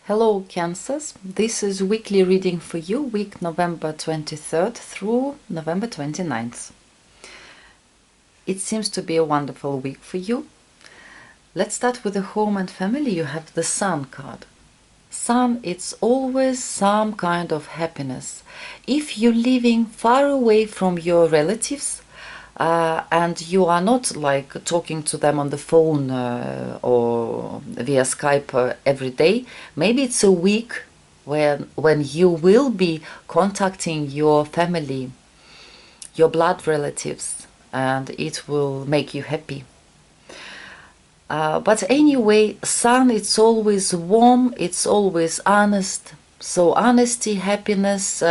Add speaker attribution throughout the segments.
Speaker 1: Hello Cancers, this is weekly reading for you, week November 23rd through November 29th. It seems to be a wonderful week for you. Let's start with the home and family. You have the Sun card. Sun, it's always some kind of happiness. If you're living far away from your relatives, and you are not like talking to them on the phone or via Skype every day, maybe it's a week when you will be contacting your family, your blood relatives, and it will make you happy. But anyway, Sun, it's always warm, it's always honest. So honesty, happiness,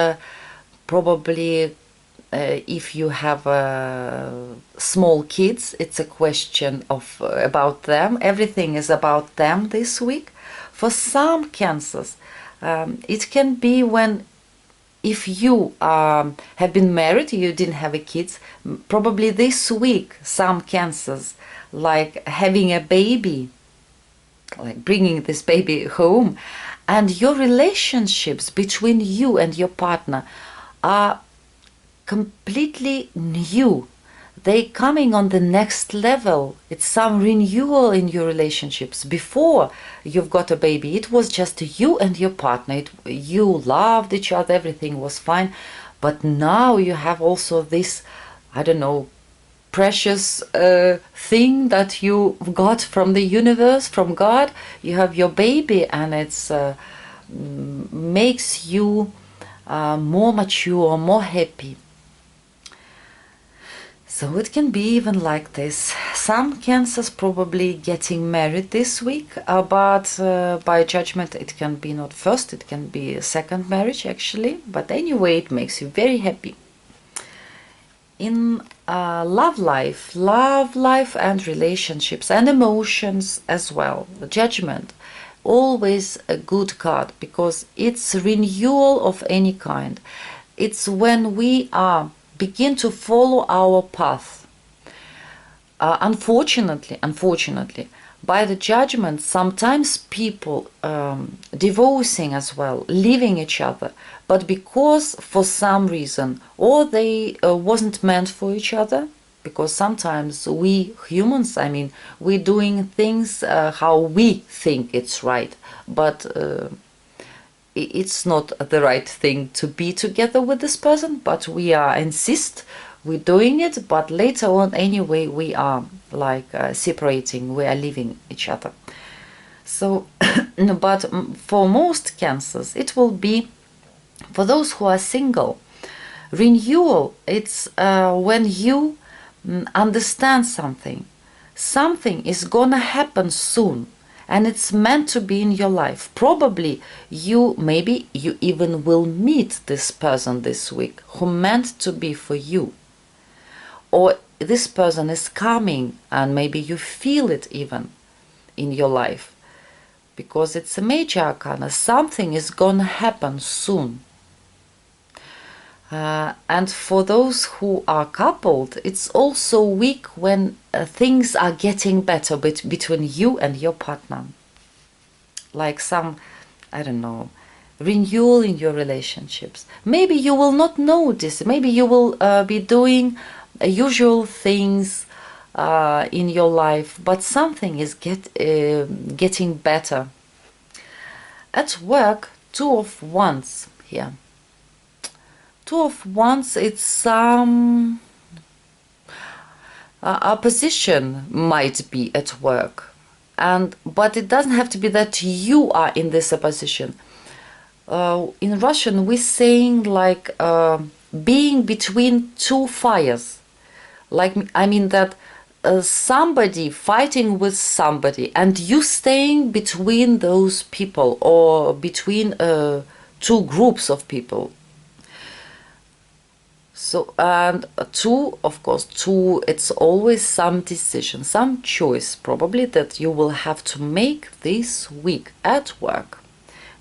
Speaker 1: probably if you have small kids, it's a question of about them. Everything is about them this week. For some Cancers, it can be when, if you have been married, you didn't have a kids, probably this week some Cancers, like having a baby, like bringing this baby home, and your relationships between you and your partner are completely new. They coming on the next level. It's some renewal in your relationships. Before you've got a baby, it was just you and your partner. You loved each other, everything was fine. But now you have also this, I don't know, precious thing that you got from the universe, from God. You have your baby, and it's makes you more mature, more happy. So it can be even like this. Some Cancers probably getting married this week, but by judgment it can be not first, it can be a second marriage actually. But anyway, it makes you very happy. In love life and relationships and emotions as well, judgment, always a good card because it's renewal of any kind. It's when we begin to follow our path. Unfortunately, by the judgment, sometimes people divorcing as well, leaving each other, but because for some reason, or they wasn't meant for each other, because sometimes we humans, we're doing things how we think it's right, but it's not the right thing to be together with this person, but we insist we're doing it, but later on anyway we are like separating, we are leaving each other. So but for most Cancers it will be, for those who are single, renewal. It's when you understand something is gonna happen soon, and it's meant to be in your life. Probably maybe you even will meet this person this week who meant to be for you, or this person is coming and maybe you feel it even in your life, because it's a major arcana. Something is gonna happen soon. And for those who are coupled, it's also a week when things are getting better between you and your partner. Like some, I don't know, renewal in your relationships. Maybe you will not notice. Maybe you will be doing usual things in your life, but something is getting better. At work, Two of Wands here. Two of Wands, it's some opposition might be at work, but it doesn't have to be that you are in this opposition. In Russian we're saying like being between two fires, like that somebody fighting with somebody and you staying between those people, or between two groups of people. So, and two, of course, it's always some decision, some choice probably that you will have to make this week at work.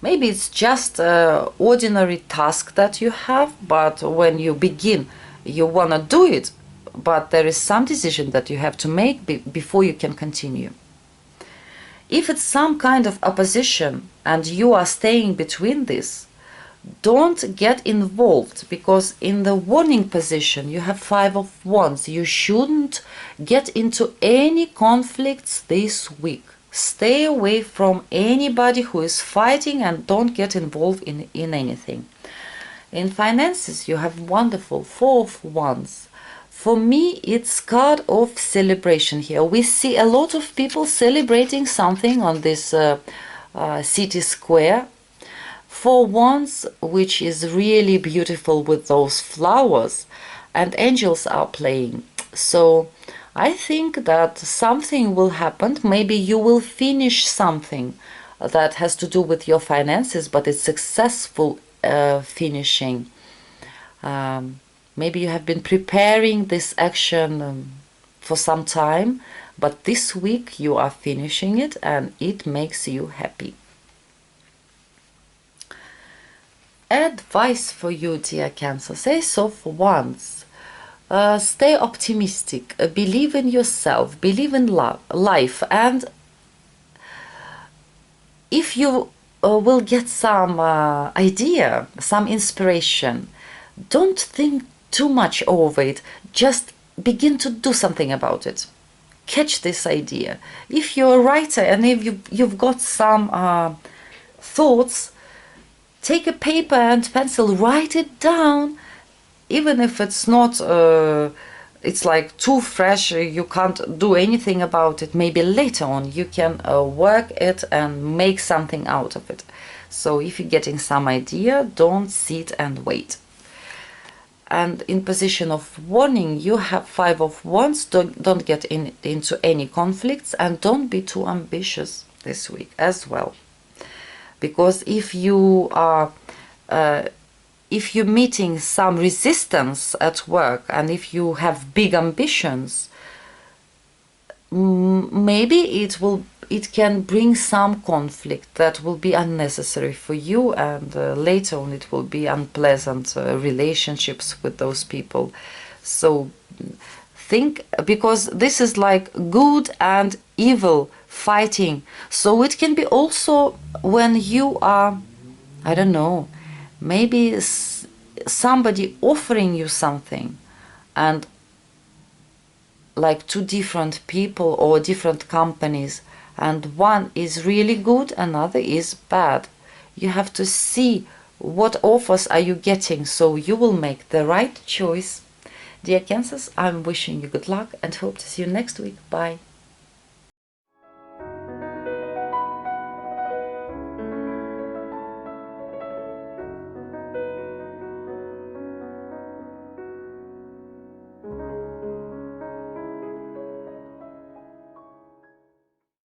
Speaker 1: Maybe it's just an ordinary task that you have, but when you begin, you want to do it, but there is some decision that you have to make before you can continue. if it's some kind of opposition and you are staying between this, don't get involved, because in the warning position you have 5 of Wands. You shouldn't get into any conflicts this week. Stay away from anybody who is fighting and don't get involved in anything. In finances, you have wonderful 4 of Wands. For me, it's card of celebration here. We see a lot of people celebrating something on this city square. 4 Wands, which is really beautiful with those flowers, and angels are playing. So I think that something will happen. Maybe you will finish something that has to do with your finances, but it's successful finishing. Maybe you have been preparing this action for some time, but this week you are finishing it and it makes you happy. Advice for you, dear Cancer. Say so for once. Stay optimistic, believe in yourself, believe in life, and if you will get some idea, some inspiration, don't think too much over it. Just begin to do something about it. Catch this idea. If you're a writer and if you've got some thoughts, take a paper and pencil, write it down. Even if it's not, it's like too fresh, you can't do anything about it. Maybe later on you can work it and make something out of it. So if you're getting some idea, don't sit and wait. And in position of warning, you have 5 of Wands. Don't get into any conflicts, and don't be too ambitious this week as well. Because if you are if you're meeting some resistance at work, and if you have big ambitions, maybe it can bring some conflict that will be unnecessary for you, and later on it will be unpleasant relationships with those people. So think, because this is like good and evil fighting. So it can be also when you are, I don't know, maybe somebody offering you something, and like 2 different people or different companies, and one is really good, another is bad. You have to see what offers are you getting, so you will make the right choice. Dear Cancers, I'm wishing you good luck and hope to see you next week. Bye.